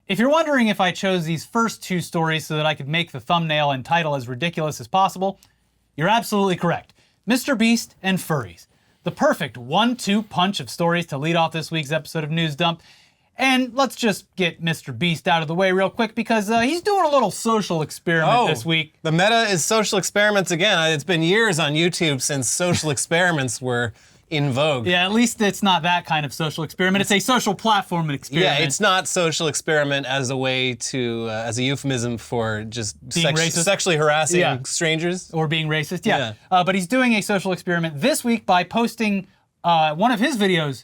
If you're wondering if I chose these first two stories so that I could make the thumbnail and title as ridiculous as possible, you're absolutely correct. Mr. Beast and Furries. The perfect 1-2 punch of stories to lead off this week's episode of News Dump. And let's just get Mr. Beast out of the way real quick because he's doing a little social experiment this week. The meta is social experiments again. It's been years on YouTube since social experiments were in vogue. Yeah, at least it's not that kind of social experiment. It's a social platform experiment. Yeah, it's not social experiment as a way to, as a euphemism for just sexually harassing strangers. Or being racist, yeah. But he's doing a social experiment this week by posting one of his videos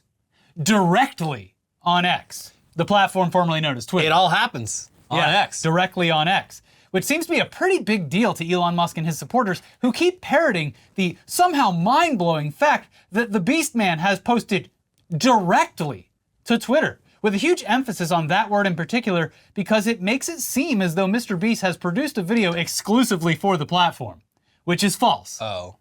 directly on X, the platform formerly known as Twitter. It all happens on X. Directly on X, which seems to be a pretty big deal to Elon Musk and his supporters who keep parroting the somehow mind-blowing fact that the Beast Man has posted directly to Twitter, with a huge emphasis on that word in particular because it makes it seem as though Mr. Beast has produced a video exclusively for the platform, which is false. Oh.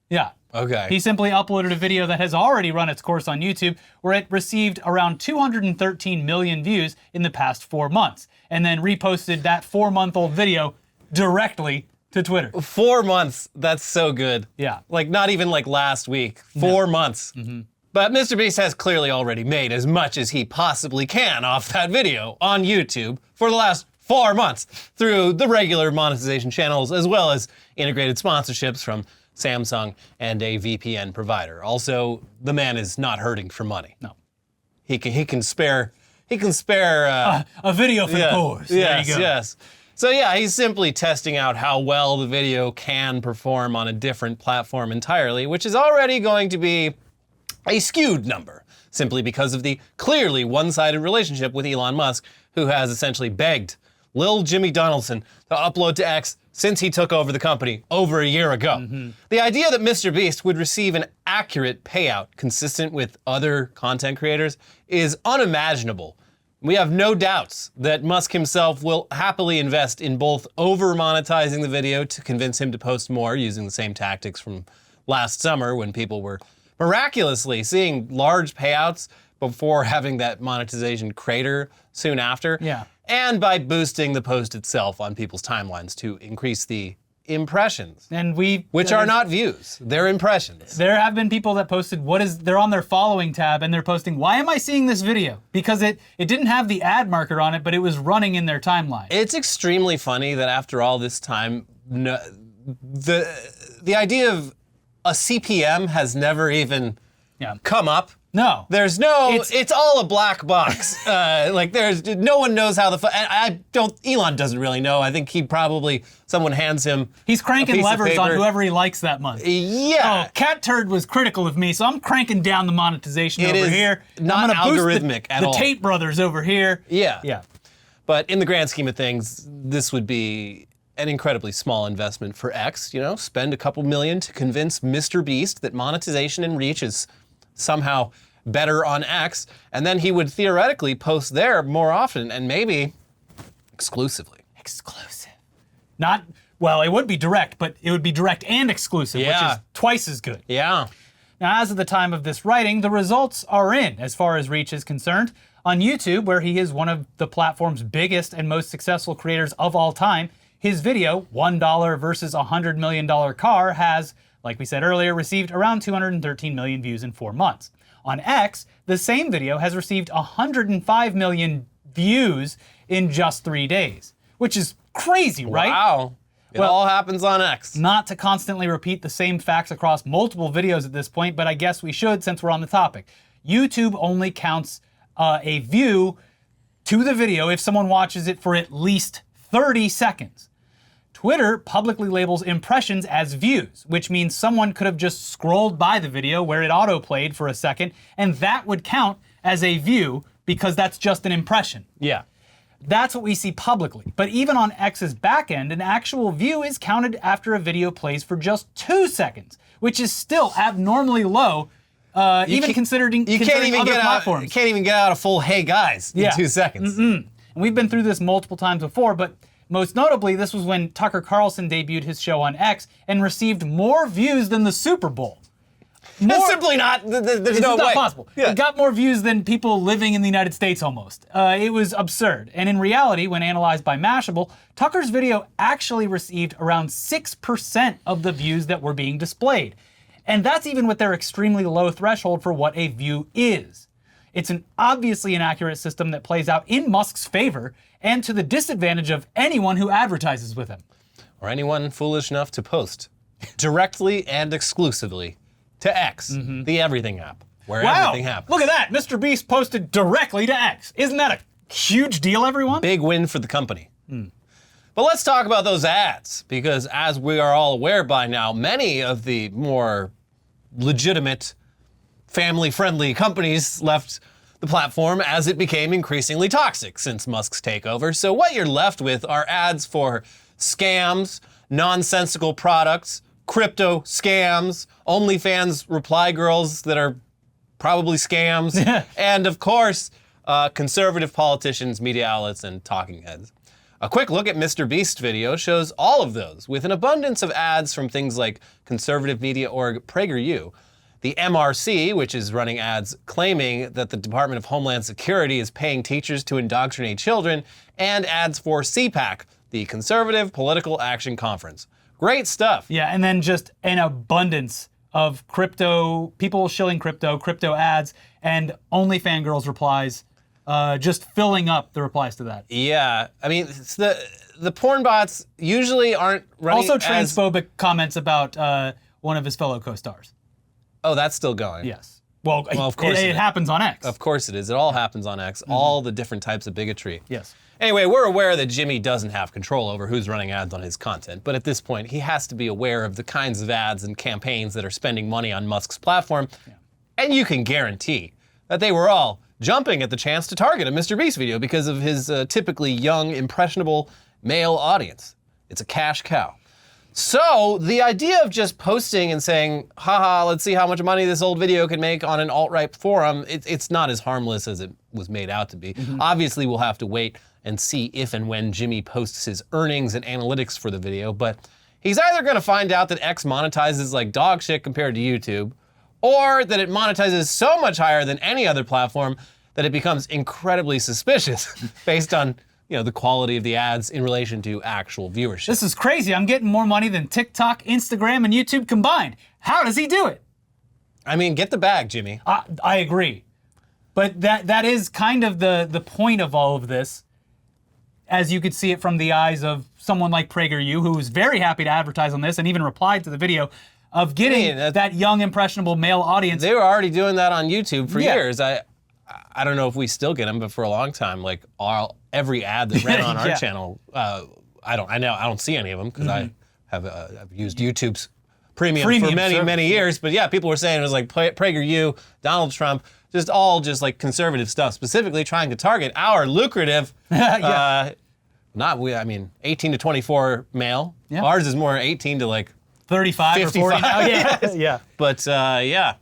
Yeah. Okay. He simply uploaded a video that has already run its course on YouTube, where it received around 213 million views in the past 4 months, and then reposted that 4-month-old video directly to Twitter. 4 months, that's so good. Yeah. Like not even like last week, 4 months. Mm-hmm. But Mr. Beast has clearly already made as much as he possibly can off that video on YouTube for the last 4 months through the regular monetization channels as well as integrated sponsorships from Samsung and a VPN provider. Also, the man is not hurting for money. No. He can spare a video for the course. Yes, there you go. yes. So yeah, he's simply testing out how well the video can perform on a different platform entirely, which is already going to be a skewed number, simply because of the clearly one-sided relationship with Elon Musk, who has essentially begged Lil Jimmy Donaldson to upload to X since he took over the company over a year ago. Mm-hmm. The idea that Mr. Beast would receive an accurate payout consistent with other content creators is unimaginable. We have no doubts that Musk himself will happily invest in both over-monetizing the video to convince him to post more using the same tactics from last summer when people were miraculously seeing large payouts before having that monetization crater soon after. Yeah. And by boosting the post itself on people's timelines to increase the impressions. And which are not views, they're impressions. There have been people that posted they're on their following tab and they're posting, why am I seeing this video? Because it didn't have the ad marker on it, but it was running in their timeline. It's extremely funny that after all this time, the idea of a CPM has never even come up. No. There's it's all a black box. No one knows how Elon doesn't really know. I think someone hands him He's cranking a piece levers of on paper. whoever he likes that month. Yeah. Oh, Cat Turd was critical of me, so I'm cranking down the monetization over here. Not I'm gonna algorithmic boost at all. The Tate brothers over here. Yeah. Yeah. But in the grand scheme of things, this would be an incredibly small investment for X. Spend a couple million to convince Mr. Beast that monetization and reach is somehow better on X, and then he would theoretically post there more often and maybe exclusively. Exclusive. It would be direct, but it would be direct and exclusive, which is twice as good. Yeah. Now, as of the time of this writing, the results are in as far as reach is concerned. On YouTube, where he is one of the platform's biggest and most successful creators of all time, his video, $1 versus $100 million car, has, like we said earlier, received around 213 million views in 4 months. On X, the same video has received 105 million views in just 3 days, which is crazy, right? Wow. It all happens on X. Not to constantly repeat the same facts across multiple videos at this point, but I guess we should since we're on the topic. YouTube only counts a view to the video if someone watches it for at least 30 seconds. Twitter publicly labels impressions as views, which means someone could have just scrolled by the video where it auto-played for a second, and that would count as a view because that's just an impression. Yeah. That's what we see publicly. But even on X's backend, an actual view is counted after a video plays for just 2 seconds, which is still abnormally low, considering other platforms. You can't even get out a full "Hey guys" in 2 seconds. And we've been through this multiple times before, but most notably, this was when Tucker Carlson debuted his show on X and received more views than the Super Bowl. It's simply not. There's no way. It's not possible. Yeah. It got more views than people living in the United States almost. It was absurd. And in reality, when analyzed by Mashable, Tucker's video actually received around 6% of the views that were being displayed. And that's even with their extremely low threshold for what a view is. It's an obviously inaccurate system that plays out in Musk's favor and to the disadvantage of anyone who advertises with him. Or anyone foolish enough to post directly and exclusively to X, the everything app, where everything happens. Look at that. Mr. Beast posted directly to X. Isn't that a huge deal, everyone? Big win for the company. But let's talk about those ads, because as we are all aware by now, many of the more legitimate, family-friendly companies left the platform as it became increasingly toxic since Musk's takeover. So what you're left with are ads for scams, nonsensical products, crypto scams, OnlyFans reply girls that are probably scams, and of course, conservative politicians, media outlets, and talking heads. A quick look at Mr. Beast's video shows all of those, with an abundance of ads from things like conservative media org PragerU, the MRC, which is running ads claiming that the Department of Homeland Security is paying teachers to indoctrinate children, and ads for CPAC, the Conservative Political Action Conference. Great stuff. Yeah, and then just an abundance of crypto, people shilling crypto ads, and OnlyFans girls replies, just filling up the replies to that. Yeah, I mean, it's the porn bots usually aren't running Also transphobic comments about one of his fellow co-stars. Oh, that's still going. Yes. Well, of course it happens on X. Of course it is. It all happens on X. All the different types of bigotry. Yes. Anyway, we're aware that Jimmy doesn't have control over who's running ads on his content, but at this point, he has to be aware of the kinds of ads and campaigns that are spending money on Musk's platform, and you can guarantee that they were all jumping at the chance to target a Mr. Beast video because of his typically young, impressionable male audience. It's a cash cow. So the idea of just posting and saying, haha, let's see how much money this old video can make on an alt-right forum, it's not as harmless as it was made out to be. Obviously, we'll have to wait and see if and when Jimmy posts his earnings and analytics for the video, but he's either gonna find out that X monetizes like dog shit compared to YouTube, or that it monetizes so much higher than any other platform that it becomes incredibly suspicious based on the quality of the ads in relation to actual viewership. This is crazy. I'm getting more money than TikTok, Instagram, and YouTube combined. How does he do it? I mean, get the bag, Jimmy. I agree. But that is kind of the point of all of this, as you could see it from the eyes of someone like PragerU, who was very happy to advertise on this and even replied to the video of getting that young, impressionable male audience. They were already doing that on YouTube for years. I don't know if we still get them, but for a long time, like every ad that ran on our channel, I don't see any of them because I have I've used YouTube's premium for many years. But yeah, people were saying it was like PragerU, Donald Trump, just like conservative stuff, specifically trying to target our lucrative, 18 to 24 male. Yeah. Ours is more 18 to like 35 or 40 now. Yeah. But yeah.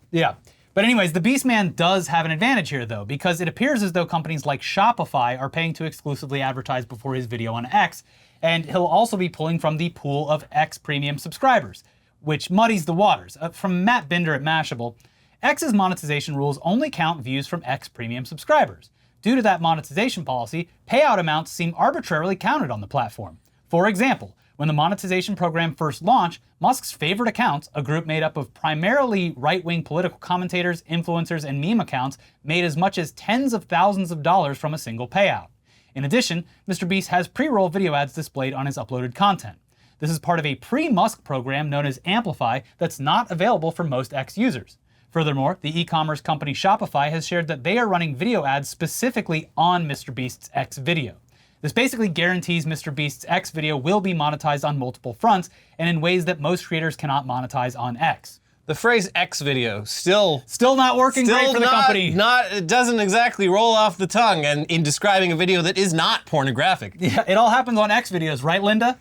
But anyways, the Beastman does have an advantage here though, because it appears as though companies like Shopify are paying to exclusively advertise before his video on X, and he'll also be pulling from the pool of X premium subscribers, which muddies the waters. From Matt Binder at Mashable, X's monetization rules only count views from X premium subscribers. Due to that monetization policy, payout amounts seem arbitrarily counted on the platform. For example, when the monetization program first launched, Musk's favorite accounts, a group made up of primarily right-wing political commentators, influencers, and meme accounts, made as much as tens of thousands of dollars from a single payout. In addition, Mr. Beast has pre-roll video ads displayed on his uploaded content. This is part of a pre-Musk program known as Amplify that's not available for most X users. Furthermore, the e-commerce company Shopify has shared that they are running video ads specifically on Mr. Beast's X video. This basically guarantees Mr. Beast's X video will be monetized on multiple fronts and in ways that most creators cannot monetize on X. The phrase X video still not working great for the company. It doesn't exactly roll off the tongue and in describing a video that is not pornographic. Yeah, it all happens on X videos, right, Linda?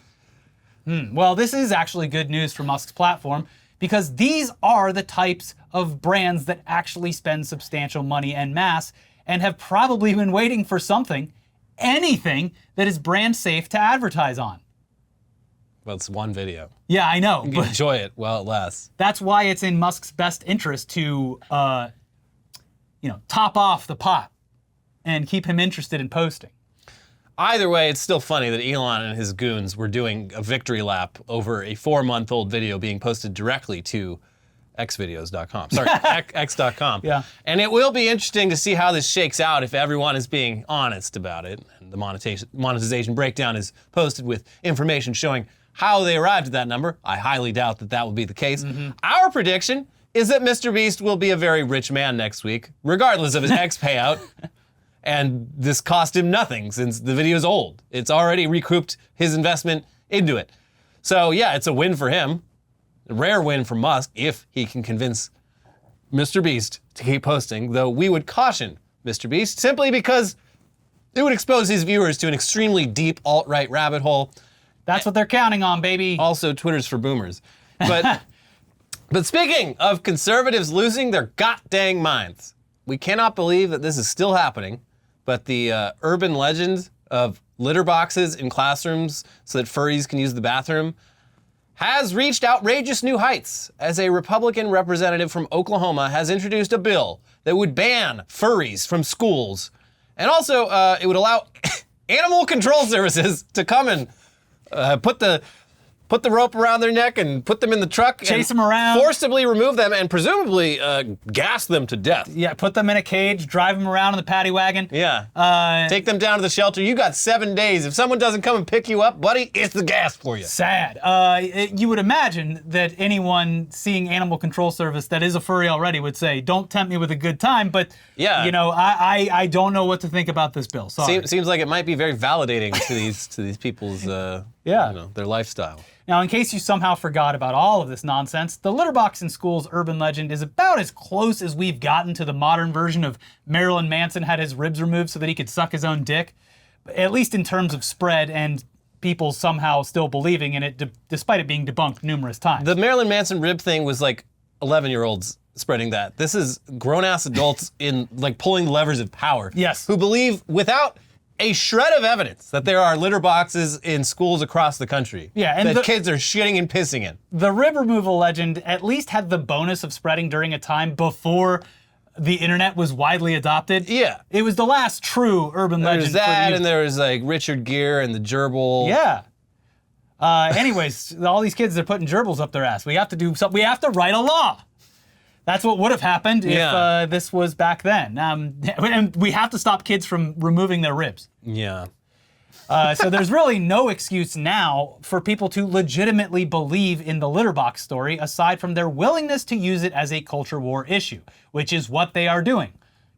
Well, this is actually good news for Musk's platform, because these are the types of brands that actually spend substantial money en masse and have probably been waiting for anything that is brand safe to advertise on. Well, it's one video. Yeah, I know. You But enjoy it while it lasts. that's why it's in Musk's best interest to, top off the pot and keep him interested in posting. Either way, it's still funny that Elon and his goons were doing a victory lap over a 4-month-old video being posted directly to xvideos.com. Sorry, x.com. Yeah. And it will be interesting to see how this shakes out if everyone is being honest about it. And the monetization breakdown is posted with information showing how they arrived at that number. I highly doubt that that will be the case. Our prediction is that Mr. Beast will be a very rich man next week, regardless of his X payout. And this cost him nothing since the video is old. It's already recouped his investment into it. So yeah, it's a win for him. A rare win for Musk if he can convince Mr. Beast to keep posting, though we would caution Mr. Beast simply because it would expose his viewers to an extremely deep alt-right rabbit hole. That's what they're counting on, baby. Also, Twitter's for boomers. But but speaking of conservatives losing their god-dang minds, we cannot believe that this is still happening, but the urban legend of litter boxes in classrooms so that furries can use the bathroom has reached outrageous new heights as a Republican representative from Oklahoma has introduced a bill that would ban furries from schools. And also, it would allow animal control services to come and put the rope around their neck and put them in the truck. Chase them around. Forcibly remove them and presumably gas them to death. Yeah, put them in a cage, drive them around in the paddy wagon. Yeah. Take them down to the shelter. You got 7 days. If someone doesn't come and pick you up, buddy, it's the gas for you. Sad. You would imagine that anyone seeing Animal Control Service that is a furry already would say, don't tempt me with a good time, but yeah. I don't know what to think about this bill. Sorry. Seems like it might be very validating to these people's their lifestyle. Now, in case you somehow forgot about all of this nonsense, the litter box in schools urban legend is about as close as we've gotten to the modern version of Marilyn Manson had his ribs removed so that he could suck his own dick, at least in terms of spread and people somehow still believing in it, despite it being debunked numerous times. The Marilyn Manson rib thing was like 11-year-olds spreading that. This is grown-ass adults in like pulling the levers of power. Yes. Who believe without a shred of evidence that there are litter boxes in schools across the country. Yeah, and that kids are shitting and pissing in. The rib removal legend at least had the bonus of spreading during a time before the internet was widely adopted. Yeah. It was the last true urban legend. There's that, and there was like Richard Gere and the gerbil. Yeah. Anyways, all these kids are putting gerbils up their ass. We have to do something. We have to write a law. That's what would have happened if this was back then. And we have to stop kids from removing their ribs. Yeah. So there's really no excuse now for people to legitimately believe in the litter box story aside from their willingness to use it as a culture war issue, which is what they are doing.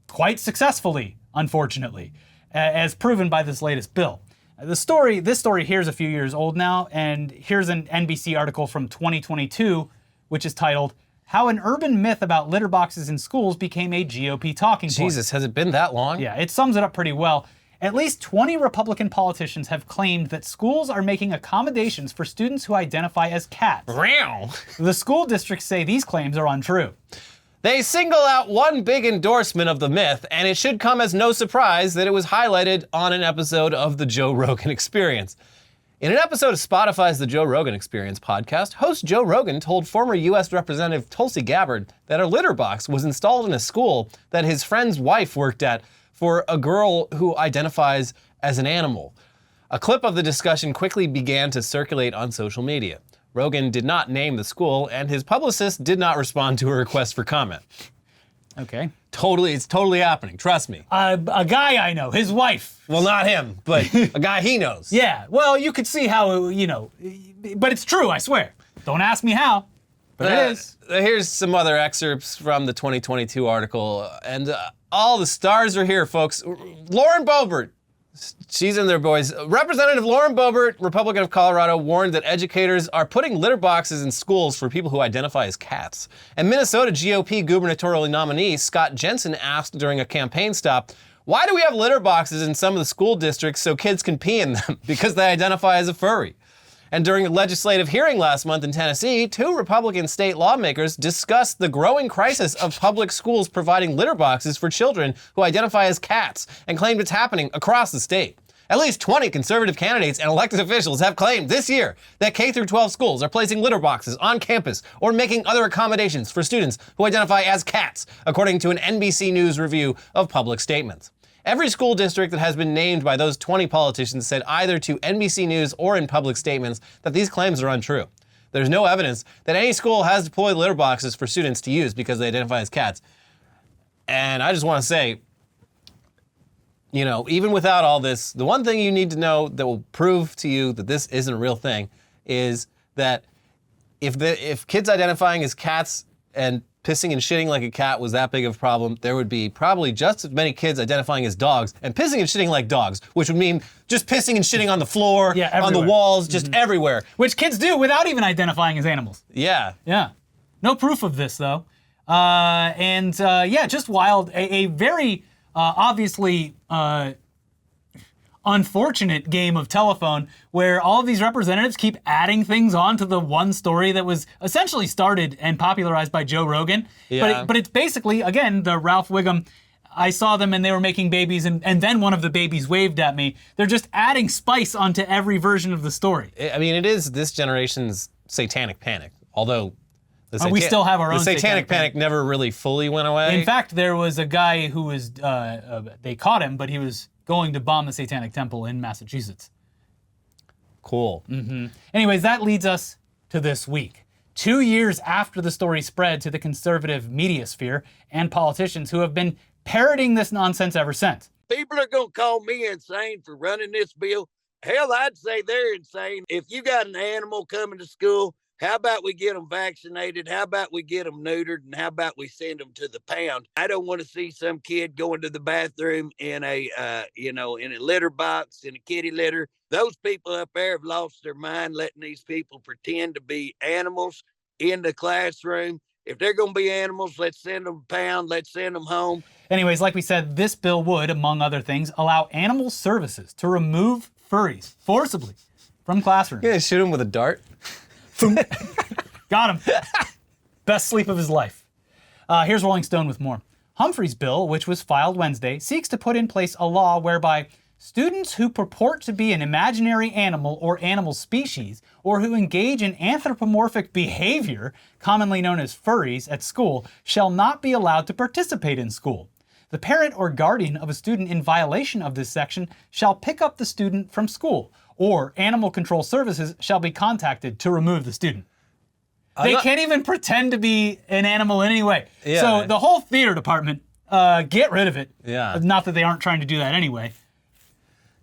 Quite successfully, unfortunately, as proven by this latest bill. This story here is a few years old now, and here's an NBC article from 2022, which is titled, How an Urban Myth About Litter Boxes in Schools Became a GOP Talking Point. Jesus, has it been that long? Yeah, it sums it up pretty well. At least 20 Republican politicians have claimed that schools are making accommodations for students who identify as cats. The school districts say these claims are untrue. They single out one big endorsement of the myth, and it should come as no surprise that it was highlighted on an episode of The Joe Rogan Experience. In an episode of Spotify's The Joe Rogan Experience podcast, host Joe Rogan told former U.S. Representative Tulsi Gabbard that a litter box was installed in a school that his friend's wife worked at for a girl who identifies as an animal. A clip of the discussion quickly began to circulate on social media. Rogan did not name the school, and his publicist did not respond to a request for comment. Okay. It's totally happening, trust me. A guy I know, his wife. Well, not him, but a guy he knows. Yeah, well, you could see how, but it's true, I swear. Don't ask me how, but it is. Here's some other excerpts from the 2022 article, and all the stars are here, folks. Lauren Boebert, she's in there, boys. Representative Lauren Boebert, Republican of Colorado, warned that educators are putting litter boxes in schools for people who identify as cats. And Minnesota GOP gubernatorial nominee Scott Jensen asked during a campaign stop, why do we have litter boxes in some of the school districts so kids can pee in them? Because they identify as a furry. And during a legislative hearing last month in Tennessee, 2 Republican state lawmakers discussed the growing crisis of public schools providing litter boxes for children who identify as cats and claimed it's happening across the state. At least 20 conservative candidates and elected officials have claimed this year that K-12 schools are placing litter boxes on campus or making other accommodations for students who identify as cats, according to an NBC News review of public statements. Every school district that has been named by those 20 politicians said either to NBC News or in public statements that these claims are untrue. There's no evidence that any school has deployed litter boxes for students to use because they identify as cats. And I just want to say, you know, even without all this, the one thing you need to know that will prove to you that this isn't a real thing is that if kids identifying as cats and pissing and shitting like a cat was that big of a problem, there would be probably just as many kids identifying as dogs and pissing and shitting like dogs, which would mean just pissing and shitting on the floor, on the walls, just everywhere. Which kids do without even identifying as animals. Yeah. Yeah. No proof of this, though. Just wild. A very obviously unfortunate game of telephone where all of these representatives keep adding things on to the one story that was essentially started and popularized by Joe Rogan. Yeah. But it's basically, again, the Ralph Wiggum, I saw them and they were making babies and then one of the babies waved at me. They're just adding spice onto every version of the story. I mean, it is this generation's satanic panic, although we still have our own the satanic panic never really fully went away. In fact, there was a guy who was, they caught him, but he was going to bomb the Satanic Temple in Massachusetts. Cool. Mm-hmm. Anyways, that leads us to this week. 2 years after the story spread to the conservative media sphere and politicians who have been parroting this nonsense ever since. People are going to call me insane for running this bill. Hell, I'd say they're insane. If you got an animal coming to school, how about we get them vaccinated? How about we get them neutered? And how about we send them to the pound? I don't want to see some kid going to the bathroom in a litter box, in a kitty litter. Those people up there have lost their mind letting these people pretend to be animals in the classroom. If they're going to be animals, let's send them to pound. Let's send them home. Anyways, like we said, this bill would, among other things, allow animal services to remove furries forcibly from classrooms. You gonna shoot him with a dart? Got him. Best sleep of his life. Here's Rolling Stone with more. Humphrey's bill, which was filed Wednesday, seeks to put in place a law whereby students who purport to be an imaginary animal or animal species, or who engage in anthropomorphic behavior, commonly known as furries, at school, shall not be allowed to participate in school. The parent or guardian of a student in violation of this section shall pick up the student from school, or Animal Control Services shall be contacted to remove the student. They can't even pretend to be an animal in any way. Yeah. So the whole theater department, get rid of it. Yeah. Not that they aren't trying to do that anyway.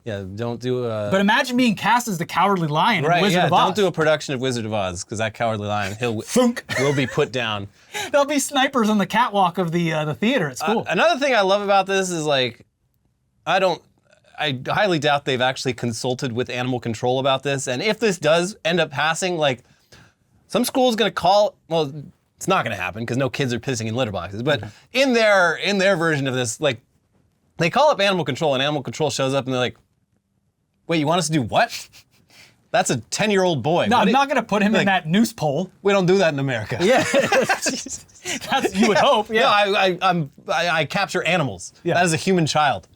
Yeah, don't do a... But imagine being cast as the Cowardly Lion in Wizard of Oz. Don't do a production of Wizard of Oz, because that Cowardly Lion, will be put down. There'll be snipers on the catwalk of the theater at school. Another thing I love about this is, like, I highly doubt they've actually consulted with animal control about this. And if this does end up passing, like, some school's gonna call, well, it's not gonna happen because no kids are pissing in litter boxes. But in their version of this, like, they call up animal control and animal control shows up and they're like, wait, you want us to do what? That's a 10-year-old boy. No, I'm not gonna put him in that noose pole. We don't do that in America. Yeah. That's, you would hope, yeah. No, I capture animals. Yeah. That is a human child.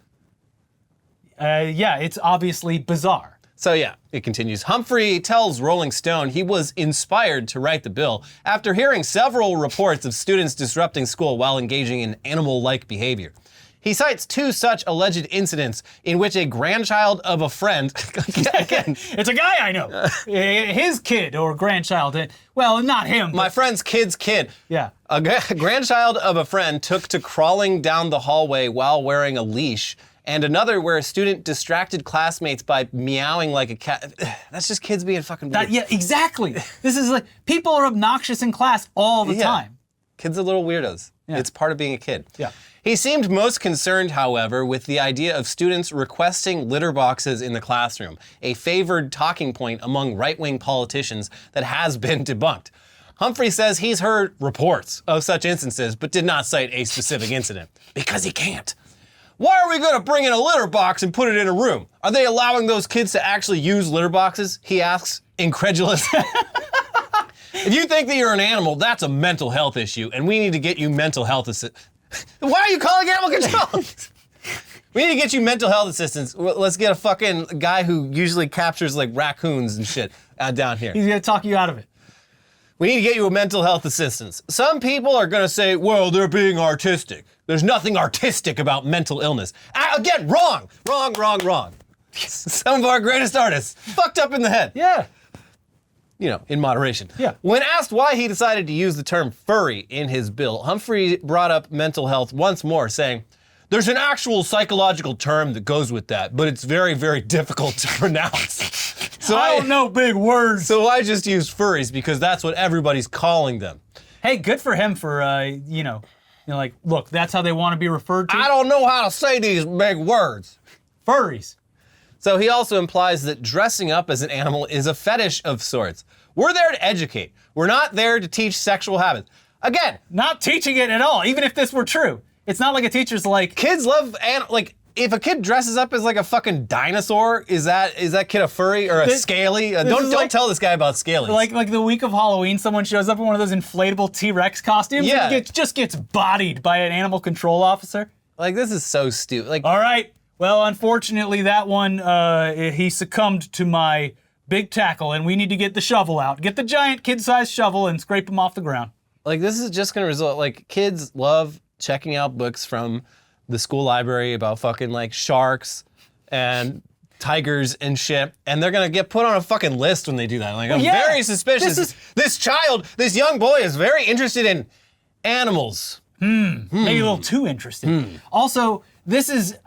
It's obviously bizarre. So yeah, it continues. Humphrey tells Rolling Stone he was inspired to write the bill after hearing several reports of students disrupting school while engaging in animal-like behavior. He cites 2 such alleged incidents in which a grandchild of a friend, again, it's a guy I know, his kid or grandchild, well, not him. My friend's kid's kid. Yeah. A grandchild of a friend took to crawling down the hallway while wearing a leash, and another where a student distracted classmates by meowing like a cat. That's just kids being fucking weird. Yeah, exactly. This is like, people are obnoxious in class all the time. Kids are little weirdos. Yeah. It's part of being a kid. Yeah. He seemed most concerned, however, with the idea of students requesting litter boxes in the classroom, a favored talking point among right-wing politicians that has been debunked. Humphrey says he's heard reports of such instances, but did not cite a specific incident. Because he can't. Why are we going to bring in a litter box and put it in a room? Are they allowing those kids to actually use litter boxes? He asks, incredulous. If you think that you're an animal, that's a mental health issue, and we need to get you mental health assistance. Why are you calling animal control? We need to get you mental health assistance. Let's get a fucking guy who usually captures like raccoons and shit down here. He's gonna talk you out of it. We need to get you a mental health assistance. Some people are gonna say, well, they're being artistic. There's nothing artistic about mental illness. Again, wrong. Some of our greatest artists fucked up in the head. Yeah. You know, in moderation. Yeah. When asked why he decided to use the term furry in his bill, Humphrey brought up mental health once more, saying, there's an actual psychological term that goes with that, but it's very, very difficult to pronounce. So I don't know big words. So I just use furries because that's what everybody's calling them. Hey, good for him for, like, look, that's how they want to be referred to. I don't know how to say these big words. Furries. So he also implies that dressing up as an animal is a fetish of sorts. We're there to educate. We're not there to teach sexual habits. Again, Not teaching it at all, even if this were true. It's not like a teacher's like, kids love if a kid dresses up as like a fucking dinosaur, is that kid a furry or a scaly? Don't tell this guy about scalies. like the week of Halloween, someone shows up in one of those inflatable T-Rex costumes and just gets bodied by an animal control officer. Like, this is so stupid. Like, All right, well, unfortunately, that one, he succumbed to my big tackle, and we need to get the shovel out. Get the giant kid-sized shovel and scrape him off the ground. like this is just gonna result, like, kids love checking out books from the school library about fucking like sharks and tigers and shit, and they're gonna get put on a fucking list when they do that. Like, I'm very suspicious. This young boy is very interested in animals. Maybe a little too interested. Also, this is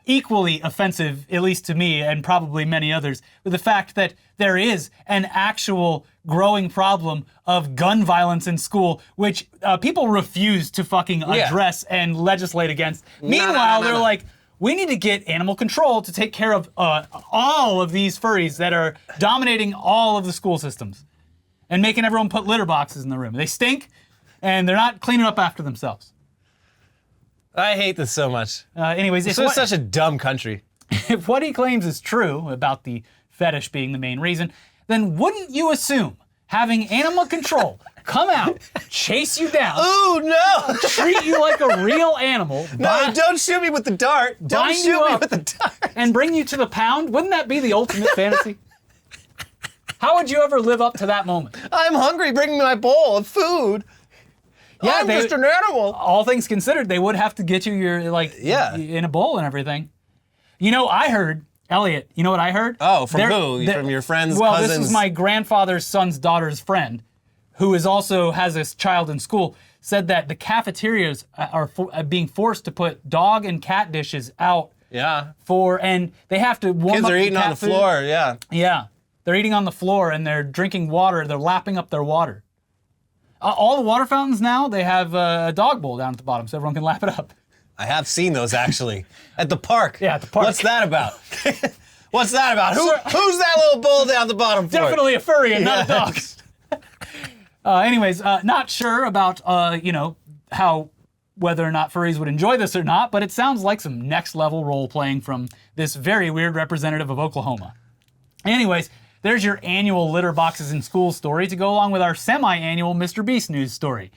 equally offensive, at least to me and probably many others, with the fact that there is an actual growing problem of gun violence in school, which people refuse to fucking address and legislate against. Meanwhile, they're like, we need to get animal control to take care of all of these furries that are dominating all of the school systems and making everyone put litter boxes in the room. They stink, and they're not cleaning up after themselves. I hate this so much. Anyways, It's just such a dumb country. if what he claims is true about the fetish being the main reason, then wouldn't you assume having animal control come out, chase you down, Ooh, no! treat you like a real animal, No, don't shoot me with the dart. Don't bind shoot you me up, with the dart. and bring you to the pound? Wouldn't that be the ultimate fantasy? How would you ever live up to that moment? I'm hungry. Bring me my bowl of food. Yeah, I'm just an animal. All things considered, they would have to get you your in a bowl and everything. You know, I heard, Elliot, you know what I heard? Oh, from who? From your friend's This was my grandfather's son's daughter's friend, who has a child in school, said that the cafeterias are being forced to put dog and cat dishes out. Yeah. And they have to warm Kids up are eating cat on the food. floor, yeah. Yeah. They're eating on the floor and they're drinking water. They're lapping up their water. All the water fountains now, they have a dog bowl down at the bottom so everyone can lap it up. I have seen those actually. At the park. Yeah, at the park. What's that about? What's that about? Who's that little bull down the bottom for? Definitely a furry and not a dog. Anyways, not sure about, whether or not furries would enjoy this or not, but it sounds like some next level role playing from this very weird representative of Oklahoma. Anyways, there's your annual Litterboxes in School story to go along with our semi-annual Mr. Beast news story.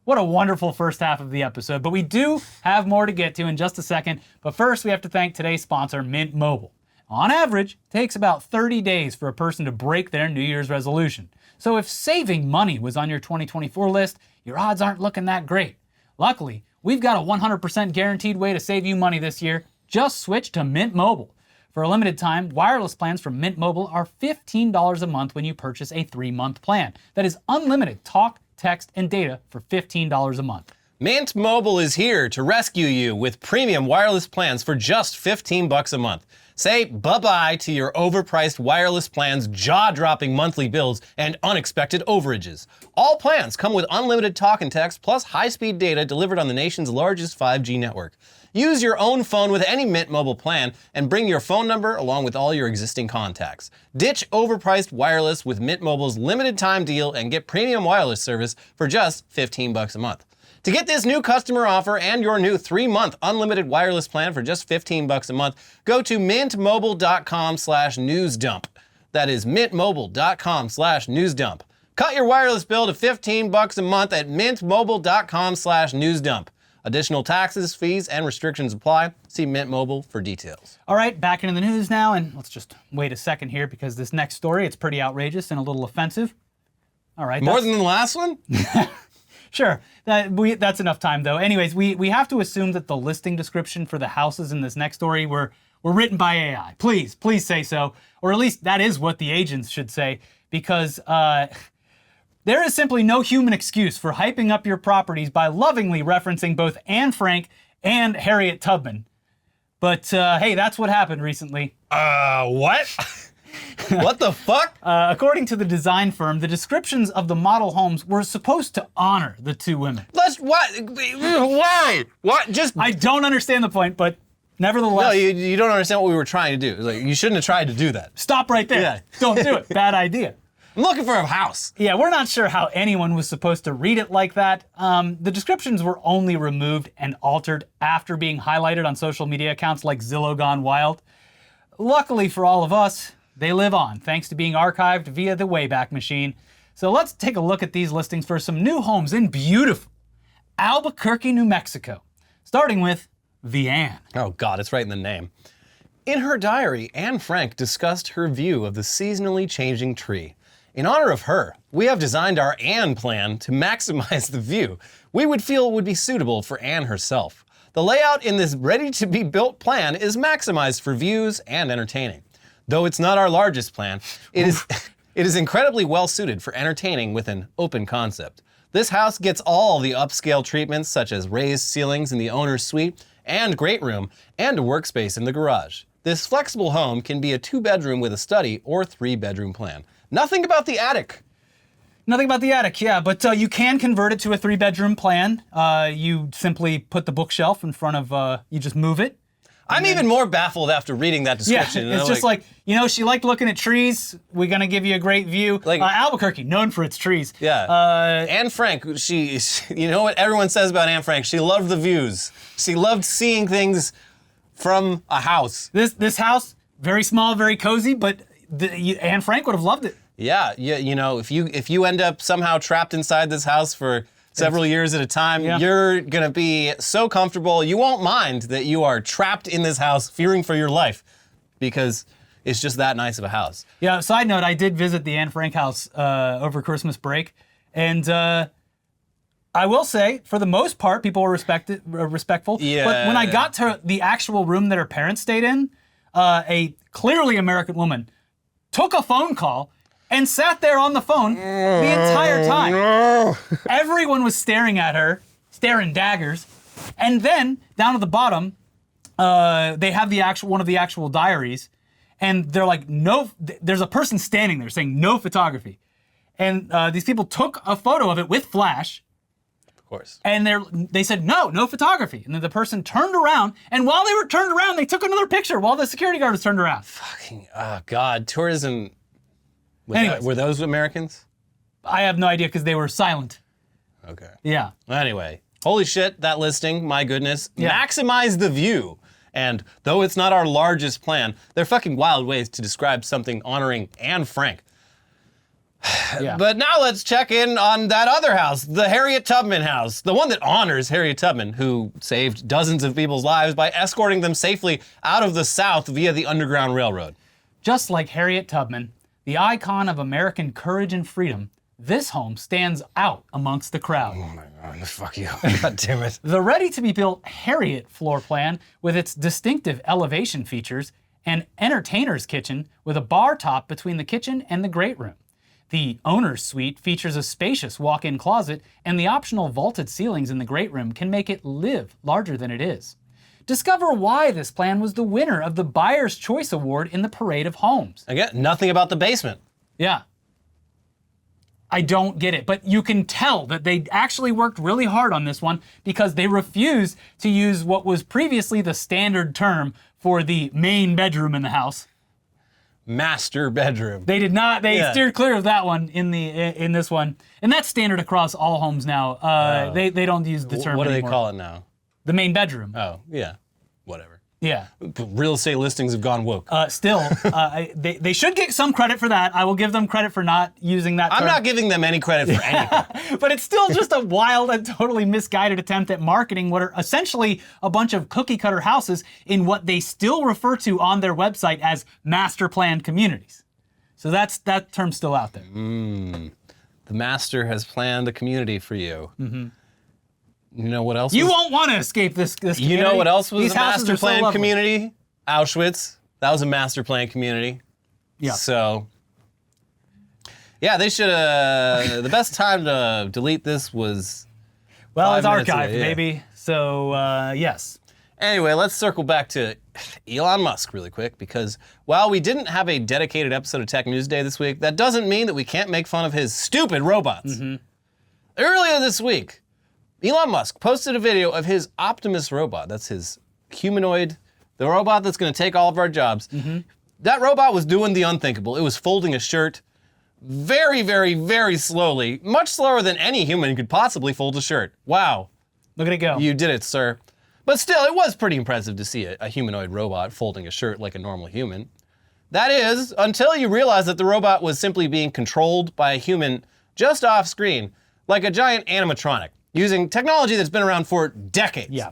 What a wonderful first half of the episode, but we do have more to get to in just a second. But first, we have to thank today's sponsor, Mint Mobile. On average, it takes about 30 days for a person to break their New Year's resolution. So if saving money was on your 2024 list, your odds aren't looking that great. Luckily, we've got a 100% guaranteed way to save you money this year. Just switch to Mint Mobile. For a limited time, wireless plans from Mint Mobile are $15 a month when you purchase a 3-month plan. That is unlimited talk, text, and data for $15 a month. Mint Mobile is here to rescue you with premium wireless plans for just $15 a month. Say bye-bye to your overpriced wireless plans, jaw-dropping monthly bills, and unexpected overages. All plans come with unlimited talk and text plus high-speed data delivered on the nation's largest 5G network. Use your own phone with any Mint Mobile plan and bring your phone number along with all your existing contacts. Ditch overpriced wireless with Mint Mobile's limited time deal and get premium wireless service for just $15 a month. To get this new customer offer and your new 3-month unlimited wireless plan for just $15 a month, go to mintmobile.com/newsdump. That is mintmobile.com/newsdump. Cut your wireless bill to $15 a month at mintmobile.com/newsdump. Additional taxes, fees, and restrictions apply. See Mint Mobile for details. All right, back into the news now, and let's just wait a second here because this next story, it's pretty outrageous and a little offensive. All right. More than the last one? Sure, that's enough time though. Anyways, we have to assume that the listing description for the houses in this next story were written by AI. Please say so, or at least that is what the agents should say, because there is simply no human excuse for hyping up your properties by lovingly referencing both Anne Frank and Harriet Tubman. But hey, that's what happened recently. What? What the fuck? According to the design firm, the descriptions of the model homes were supposed to honor the two women. Why? What? Just... I don't understand the point, but nevertheless... No, you don't understand what we were trying to do. It's like, you shouldn't have tried to do that. Stop right there. Yeah. Don't do it. Bad idea. I'm looking for a house. Yeah, we're not sure how anyone was supposed to read it like that. The descriptions were only removed and altered after being highlighted on social media accounts like Zillow Gone Wild. Luckily for all of us, they live on, thanks to being archived via the Wayback Machine. So let's take a look at these listings for some new homes in beautiful Albuquerque, New Mexico, starting with the Anne. Oh God, it's right in the name. In her diary, Anne Frank discussed her view of the seasonally changing tree. In honor of her, we have designed our Anne plan to maximize the view we would feel would be suitable for Anne herself. The layout in this ready-to-be-built plan is maximized for views and entertaining. Though it's not our largest plan, it is incredibly well suited for entertaining with an open concept. This house gets all the upscale treatments such as raised ceilings in the owner's suite and great room and a workspace in the garage. This flexible home can be a 2-bedroom with a study or 3-bedroom plan. Nothing about the attic. Nothing about the attic, yeah, but you can convert it to a 3-bedroom plan. You simply put the bookshelf in front of, you just move it. I'm even more baffled after reading that description. Yeah, it's just like, she liked looking at trees. We're gonna give you a great view. Like Albuquerque, known for its trees. Yeah. Anne Frank, you know what everyone says about Anne Frank? She loved the views. She loved seeing things from a house. This house, very small, very cozy, but Anne Frank would have loved it. Yeah, if you end up somehow trapped inside this house for several years at a time, you're gonna be so comfortable, you won't mind that you are trapped in this house fearing for your life because it's just that nice of a house. Yeah, side note, I did visit the Anne Frank house over Christmas break, and I will say, for the most part, people were respectful. Yeah. But when I got to the actual room that her parents stayed in, a clearly American woman took a phone call and sat there on the phone the entire time. Everyone was staring at her, staring daggers. And then, down at the bottom, they have one of the actual diaries, and they're like, there's a person standing there saying no photography. And these people took a photo of it with flash. Of course. And they said, no photography. And then the person turned around, and while they were turned around, they took another picture while the security guard was turned around. Fucking, oh God, tourism. Anyways, were those Americans? I have no idea because they were silent. Okay. Yeah. Anyway, holy shit, that listing, my goodness. Yeah. Maximize the view. And though it's not our largest plan, they're fucking wild ways to describe something honoring Anne Frank. Yeah. But now let's check in on that other house, the Harriet Tubman house, the one that honors Harriet Tubman, who saved dozens of people's lives by escorting them safely out of the South via the Underground Railroad. Just like Harriet Tubman, the icon of American courage and freedom, this home stands out amongst the crowd. Oh my God, fuck you. God damn it. The ready-to-be-built Harriet floor plan, with its distinctive elevation features, an entertainer's kitchen with a bar top between the kitchen and the great room. The owner's suite features a spacious walk-in closet, and the optional vaulted ceilings in the great room can make it live larger than it is. Discover why this plan was the winner of the Buyer's Choice Award in the Parade of Homes. Again, nothing about the basement. Yeah. I don't get it, but you can tell that they actually worked really hard on this one because they refused to use what was previously the standard term for the main bedroom in the house. Master bedroom. They did not. They steered clear of that one in this one, and that's standard across all homes now. They don't use the term. What do anymore. they call it now? The main bedroom. Oh yeah, whatever. Yeah. Real estate listings have gone woke. They should get some credit for that. I will give them credit for not using that term. I'm not giving them any credit for anything. But it's still just a wild and totally misguided attempt at marketing what are essentially a bunch of cookie cutter houses in what they still refer to on their website as master planned communities. So that term's still out there. The master has planned a community for you. Mm-hmm. You know what else? You won't want to escape this community. You know what else was These a master houses are so planned lovely. community? Auschwitz. That was a master planned community. Yeah. So, yeah, they should. The best time to delete this was. Well, it's 5 minutes archived, ago, yeah. baby. So, yes. Anyway, let's circle back to Elon Musk really quick, because while we didn't have a dedicated episode of Tech News Day this week, that doesn't mean that we can't make fun of his stupid robots. Mm-hmm. Earlier this week, Elon Musk posted a video of his Optimus robot. That's his humanoid, the robot that's going to take all of our jobs. Mm-hmm. That robot was doing the unthinkable. It was folding a shirt very, very, very slowly, much slower than any human could possibly fold a shirt. Wow. Look at it go. You did it, sir. But still, it was pretty impressive to see a humanoid robot folding a shirt like a normal human. That is, until you realize that the robot was simply being controlled by a human just off screen, like a giant animatronic, using technology that's been around for decades. Yeah.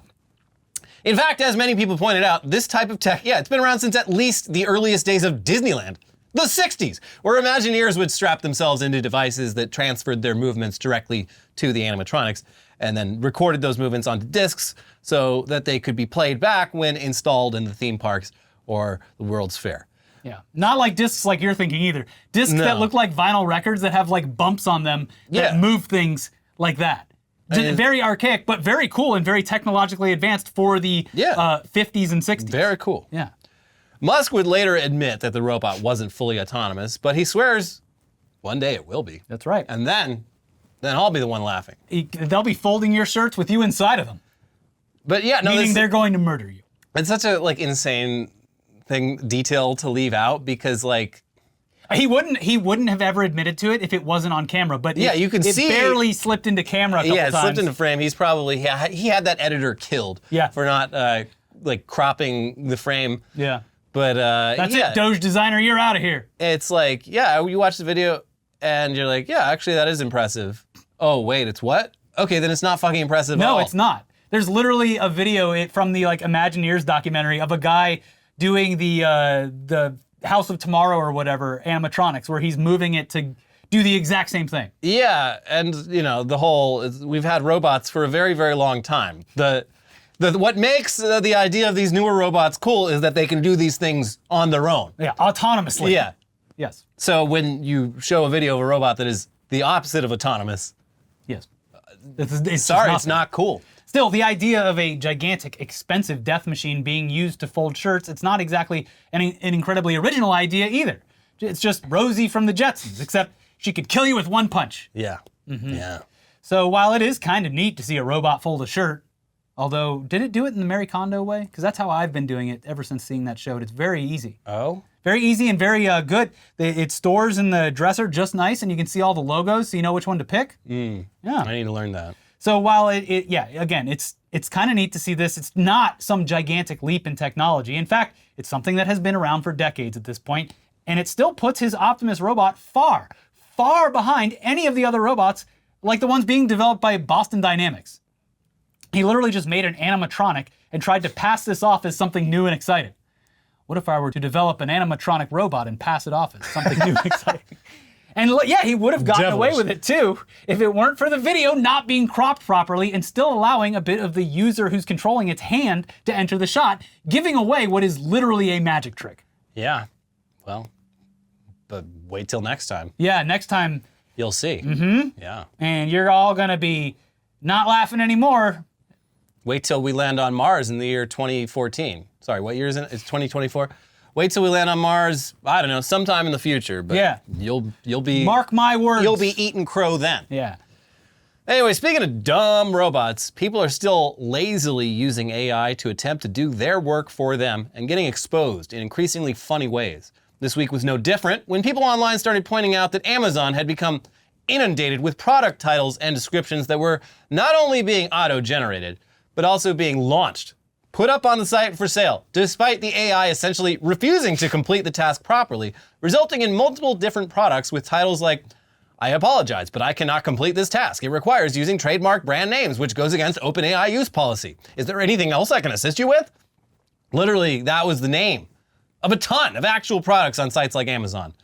In fact, as many people pointed out, this type of tech, it's been around since at least the earliest days of Disneyland, the 60s, where Imagineers would strap themselves into devices that transferred their movements directly to the animatronics and then recorded those movements onto discs so that they could be played back when installed in the theme parks or the World's Fair. Yeah. Not like discs like you're thinking either. Discs that look like vinyl records that have like bumps on them that move things like that. Very archaic, but very cool and very technologically advanced for the 50s and 60s. Very cool. Yeah. Musk would later admit that the robot wasn't fully autonomous, but he swears one day it will be. That's right. And then I'll be the one laughing. They'll be folding your shirts with you inside of them. But yeah, no, Meaning they're going to murder you. It's such a insane detail to leave out, because he wouldn't have ever admitted to it if it wasn't on camera. But you can see it barely slipped into camera a couple times. Yeah, it slipped into frame. He's probably he had that editor killed for not cropping the frame. Yeah. But that's it, Doge designer, you're out of here. It's you watch the video and you're like, yeah, actually that is impressive. Oh wait, it's what? Okay, then it's not fucking impressive at all. No, it's not. There's literally a video from the Imagineers documentary of a guy doing the House of Tomorrow or whatever animatronics, where he's moving it to do the exact same thing. Yeah, and we've had robots for a very, very long time. What makes the idea of these newer robots cool is that they can do these things on their own. Yeah, autonomously. Yeah. Yes. So when you show a video of a robot that is the opposite of autonomous, yes, it's not cool. Still, the idea of a gigantic, expensive death machine being used to fold shirts, it's not exactly an incredibly original idea either. It's just Rosie from the Jetsons, except she could kill you with one punch. Yeah. Mm-hmm. Yeah. So while it is kind of neat to see a robot fold a shirt, although, did it do it in the Marie Kondo way? Because that's how I've been doing it ever since seeing that show. It's very easy. Oh? Very easy and very good. It stores in the dresser just nice, and you can see all the logos, so you know which one to pick. Yeah. I need to learn that. So while again, it's kind of neat to see this. It's not some gigantic leap in technology. In fact, it's something that has been around for decades at this point, and it still puts his Optimus robot far, far behind any of the other robots, like the ones being developed by Boston Dynamics. He literally just made an animatronic and tried to pass this off as something new and exciting. What if I were to develop an animatronic robot and pass it off as something new and exciting? And yeah, he would have gotten away with it too if it weren't for the video not being cropped properly and still allowing a bit of the user who's controlling its hand to enter the shot, giving away what is literally a magic trick. Yeah. Well, but wait till next time. Yeah, next time. You'll see. Mm-hmm. Yeah. And you're all going to be not laughing anymore. Wait till we land on Mars in the year 2014. Sorry, what year is it? It's 2024. Wait till we land on Mars, I don't know, sometime in the future, but you'll be... Mark my words. You'll be eating crow then. Yeah. Anyway, speaking of dumb robots, people are still lazily using AI to attempt to do their work for them and getting exposed in increasingly funny ways. This week was no different when people online started pointing out that Amazon had become inundated with product titles and descriptions that were not only being auto-generated, but also being launched put up on the site for sale, despite the AI essentially refusing to complete the task properly, resulting in multiple different products with titles like, I apologize, but I cannot complete this task. It requires using trademark brand names, which goes against OpenAI use policy. Is there anything else I can assist you with? Literally, that was the name of a ton of actual products on sites like Amazon.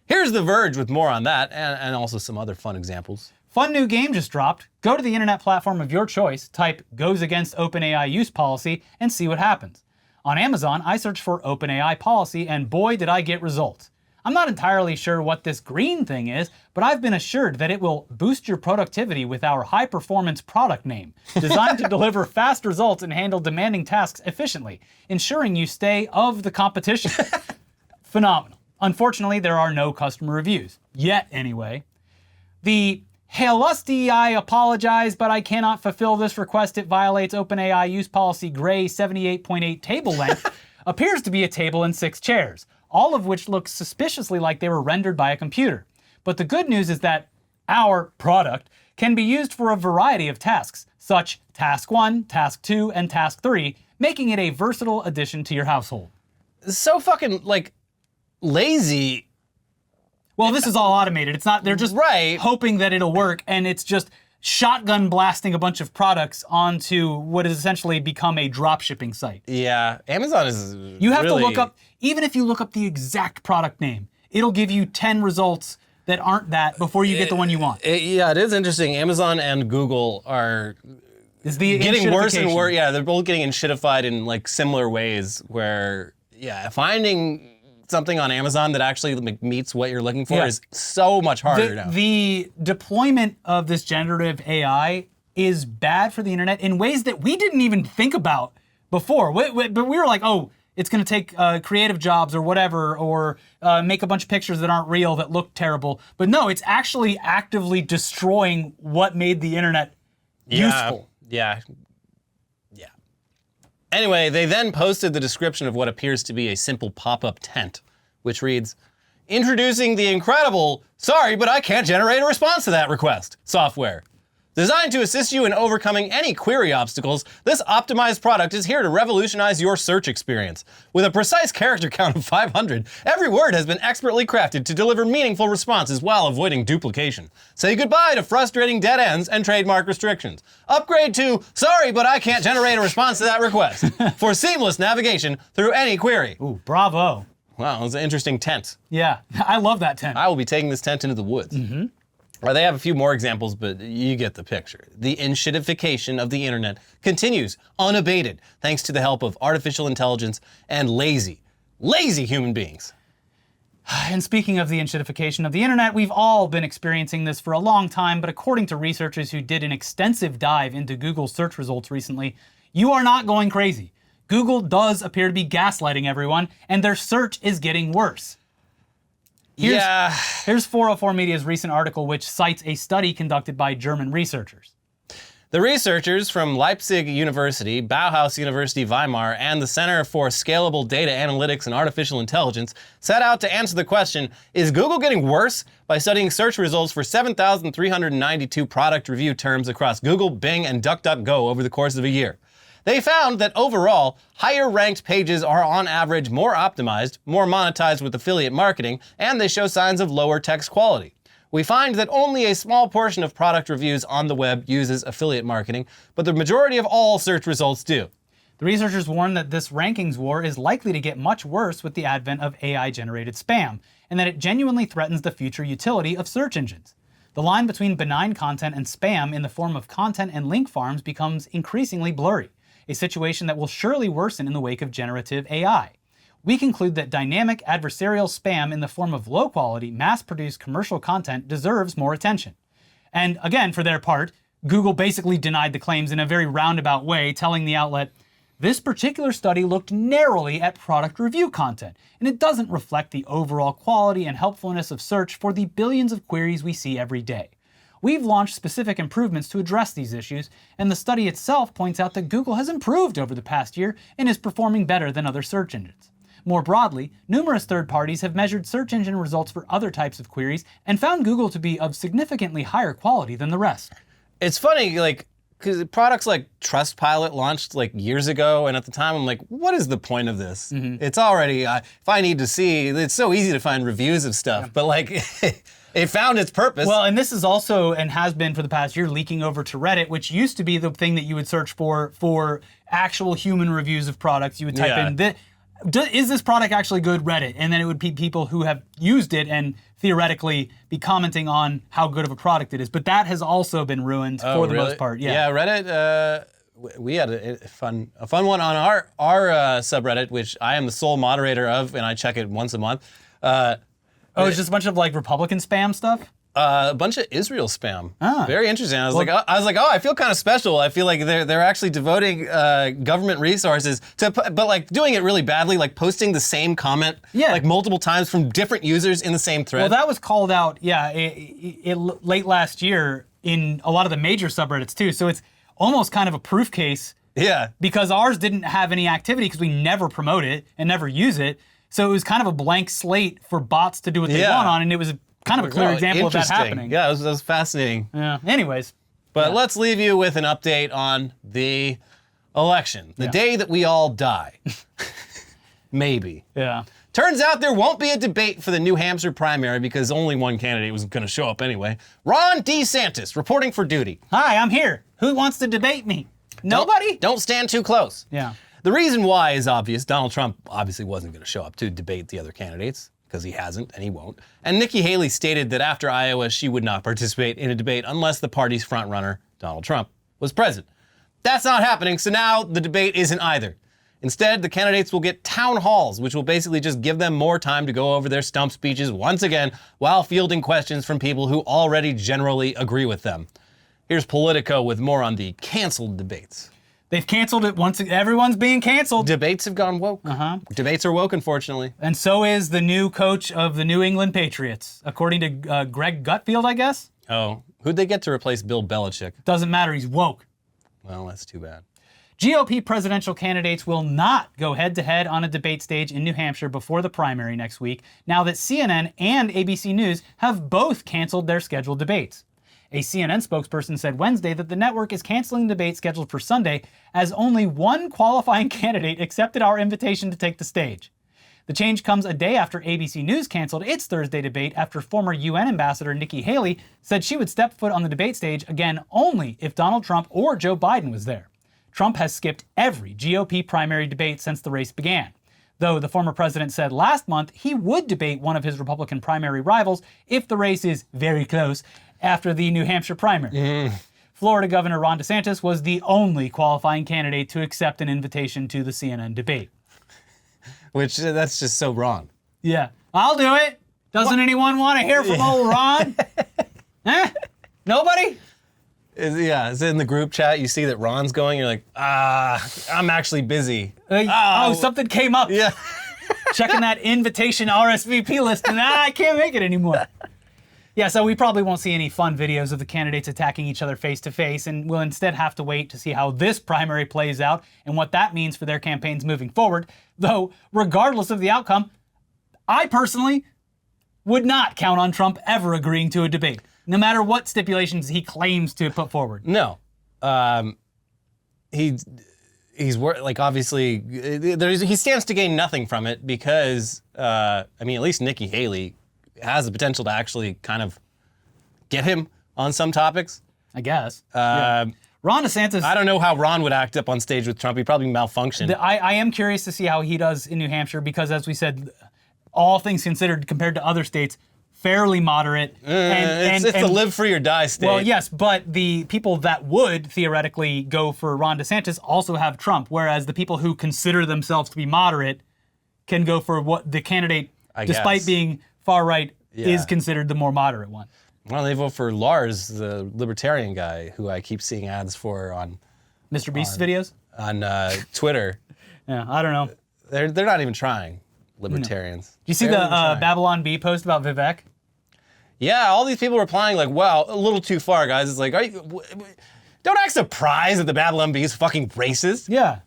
Here's The Verge with more on that, and also some other fun examples. Fun new game just dropped. Go to the internet platform of your choice, type goes against OpenAI use policy, and see what happens. On Amazon, I searched for OpenAI policy, and boy did I get results. I'm not entirely sure what this green thing is, but I've been assured that it will boost your productivity with our high-performance product name, designed to deliver fast results and handle demanding tasks efficiently, ensuring you stay of the competition. Phenomenal. Unfortunately, there are no customer reviews. Yet, anyway. The Lusty, I apologize, but I cannot fulfill this request. It violates OpenAI use policy gray 78.8 table length appears to be a table and 6 chairs, all of which look suspiciously like they were rendered by a computer. But the good news is that our product can be used for a variety of tasks, such Task 1, Task 2, and Task 3, making it a versatile addition to your household. So fucking, like, lazy. Well, this is all automated. It's not, they're just right. hoping that it'll work, and it's just shotgun blasting a bunch of products onto what has essentially become a drop shipping site. Yeah, Amazon is You have to look up, even if you look up the exact product name, it'll give you 10 results that aren't that before you get the one you want. Yeah, it is interesting. Amazon and Google are Getting worse and worse. Yeah, they're both getting shitified in like similar ways where, yeah, finding something on Amazon that actually meets what you're looking for is so much harder now. The deployment of this generative AI is bad for the internet in ways that we didn't even think about before. But we were like, oh, it's going to take creative jobs or whatever, or make a bunch of pictures that aren't real that look terrible. But no, it's actually actively destroying what made the internet useful. Yeah. Anyway, they then posted the description of what appears to be a simple pop-up tent, which reads, introducing the incredible, sorry, but I can't generate a response to that request software. Designed to assist you in overcoming any query obstacles, this optimized product is here to revolutionize your search experience. With a precise character count of 500, every word has been expertly crafted to deliver meaningful responses while avoiding duplication. Say goodbye to frustrating dead ends and trademark restrictions. Upgrade to, sorry, but I can't generate a response to that request, for seamless navigation through any query. Ooh, bravo. Wow, it's an interesting tent. Yeah, I love that tent. I will be taking this tent into the woods. Mm-hmm. They have a few more examples, but you get the picture. The enshittification of the internet continues unabated thanks to the help of artificial intelligence and lazy human beings. And speaking of the enshittification of the internet, we've all been experiencing this for a long time, but according to researchers who did an extensive dive into Google's search results recently, you are not going crazy. Google does appear to be gaslighting everyone, and their search is getting worse. Here's 404 Media's recent article, which cites a study conducted by German researchers. The researchers from Leipzig University, Bauhaus University Weimar, and the Center for Scalable Data Analytics and Artificial Intelligence set out to answer the question, is Google getting worse? By studying search results for 7,392 product review terms across Google, Bing, and DuckDuckGo over the course of a year. They found that overall, higher ranked pages are on average more optimized, more monetized with affiliate marketing, and they show signs of lower text quality. We find that only a small portion of product reviews on the web uses affiliate marketing, but the majority of all search results do. The researchers warn that this rankings war is likely to get much worse with the advent of AI-generated spam, and that it genuinely threatens the future utility of search engines. The line between benign content and spam in the form of content and link farms becomes increasingly blurry, a situation that will surely worsen in the wake of generative AI. We conclude that dynamic adversarial spam in the form of low-quality, mass-produced commercial content deserves more attention. And again, for their part, Google basically denied the claims in a very roundabout way, telling the outlet, this particular study looked narrowly at product review content, and it doesn't reflect the overall quality and helpfulness of search for the billions of queries we see every day. We've launched specific improvements to address these issues, and the study itself points out that Google has improved over the past year and is performing better than other search engines. More broadly, numerous third parties have measured search engine results for other types of queries and found Google to be of significantly higher quality than the rest. It's funny, like, because products like Trustpilot launched like years ago, and at the time I'm like, what is the point of this? It's already, if I need to see, it's so easy to find reviews of stuff, but like, it found its purpose. Well, and this is also, and has been for the past year, leaking over to Reddit, which used to be the thing that you would search for actual human reviews of products. You would type in, is this product actually good, Reddit? And then it would be people who have used it and theoretically be commenting on how good of a product it is. But that has also been ruined for the most part. Yeah, Reddit, we had a fun one on our subreddit, which I am the sole moderator of, and I check it once a month. It's just a bunch of like Republican spam stuff? A bunch of Israel spam. Very interesting. I was like, oh, I feel kind of special. I feel like they're actually devoting government resources to, but like doing it really badly, like posting the same comment like multiple times from different users in the same thread. Well, that was called out, late last year in a lot of the major subreddits too. So it's almost kind of a proof case. Yeah. Because ours didn't have any activity because we never promote it and never use it. So it was kind of a blank slate for bots to do what they want on, and it was kind of a clear example of that happening. Yeah, that was fascinating. Yeah. Anyways. But let's leave you with an update on the election. The day that we all die. Maybe. Yeah. Turns out there won't be a debate for the New Hampshire primary because only one candidate was going to show up anyway. Ron DeSantis, reporting for duty. Hi, I'm here. Who wants to debate me? Nobody? Don't stand too close. Yeah. The reason why is obvious. Donald Trump obviously wasn't going to show up to debate the other candidates, because he hasn't and he won't. And Nikki Haley stated that after Iowa, she would not participate in a debate unless the party's frontrunner, Donald Trump, was present. That's not happening, so now the debate isn't either. Instead, the candidates will get town halls, which will basically just give them more time to go over their stump speeches once again while fielding questions from people who already generally agree with them. Here's Politico with more on the canceled debates. They've canceled it once. Everyone's being canceled. Debates have gone woke. Debates are woke, unfortunately. And so is the new coach of the New England Patriots, according to Greg Gutfeld, I guess. Oh, who'd they get to replace Bill Belichick? Doesn't matter. He's woke. Well, that's too bad. GOP presidential candidates will not go head-to-head on a debate stage in New Hampshire before the primary next week, now that CNN and ABC News have both canceled their scheduled debates. A CNN spokesperson said Wednesday that the network is canceling the debate scheduled for Sunday as only one qualifying candidate accepted our invitation to take the stage. The change comes a day after ABC News canceled its Thursday debate after former UN Ambassador Nikki Haley said she would step foot on the debate stage again only if Donald Trump or Joe Biden was there. Trump has skipped every GOP primary debate since the race began, though the former president said last month he would debate one of his Republican primary rivals if the race is very close after the New Hampshire primary. Florida Governor Ron DeSantis was the only qualifying candidate to accept an invitation to the CNN debate. Which, that's just so wrong. Yeah. I'll do it. Doesn't anyone want to hear from old Ron? Nobody? Is it in the group chat? You see that Ron's going, you're like, I'm actually busy. Something came up. Yeah. Checking that invitation RSVP list, and I can't make it anymore. Yeah, so we probably won't see any fun videos of the candidates attacking each other face to face, and we'll instead have to wait to see how this primary plays out and what that means for their campaigns moving forward. Though, regardless of the outcome, I personally would not count on Trump ever agreeing to a debate, no matter what stipulations he claims to put forward. No. He's like, obviously, he stands to gain nothing from it because, at least Nikki Haley has the potential to actually kind of get him on some topics. I guess. Ron DeSantis. I don't know how Ron would act up on stage with Trump. He'd probably malfunction. I am curious to see how he does in New Hampshire because, as we said, all things considered, compared to other states, fairly moderate. It's a live free or die state. Well, yes, but the people that would theoretically go for Ron DeSantis also have Trump, whereas the people who consider themselves to be moderate can go for what the candidate, despite being far right, is considered the more moderate one. Well, they vote for Lars, the libertarian guy, who I keep seeing ads for on Mr. Beast's videos? On Twitter. Yeah, I don't know. They're not even trying, libertarians. Do you see the Babylon Bee post about Vivek? Yeah, all these people replying like, wow, a little too far, guys. It's like, don't act surprised that the Babylon Bee is fucking racist. Yeah.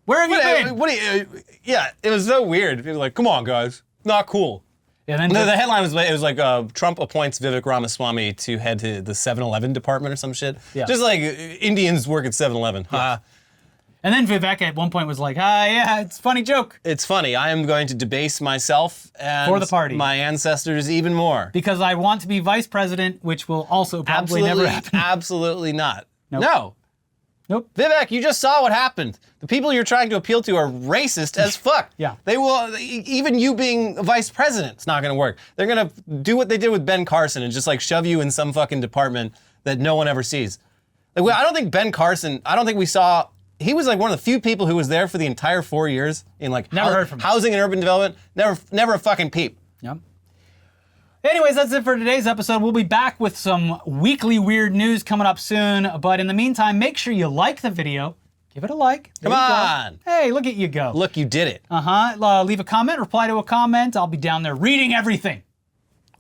Where have you been? Yeah, it was so weird. People were like, come on, guys. Not cool. And then No, the headline was it was like Trump appoints Vivek Ramaswamy to head to the 7-Eleven department or some shit. Yeah. Just like Indians work at 7-Eleven. Yeah. And then Vivek at one point was like, yeah, it's a funny joke. It's funny. I am going to debase myself and For the party. my ancestors even more. Because I want to be vice president, which will also probably never happen. Absolutely not. Nope. No. Nope. Vivek, you just saw what happened. The people you're trying to appeal to are racist as fuck. Yeah. They will, even you being vice president, it's not gonna work. They're gonna do what they did with Ben Carson and just like shove you in some fucking department that no one ever sees. Like, I don't think Ben Carson, we saw, he was like one of the few people who was there for the entire 4 years in like Never heard from him. housing and urban development. Never a fucking peep. Yep. Anyways, that's it for today's episode. We'll be back with some weekly weird news coming up soon. But in the meantime, make sure you like the video. Give it a like. There Come you go. on. Hey, look at you go. Look, you did it. Leave a comment, reply to a comment. I'll be down there reading everything.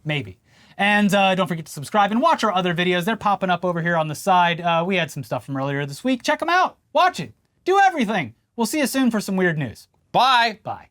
Maybe. And don't forget to subscribe and watch our other videos. They're popping up over here on the side. We had some stuff from earlier this week. Check them out. Watch it. Do everything. We'll see you soon for some weird news. Bye. Bye.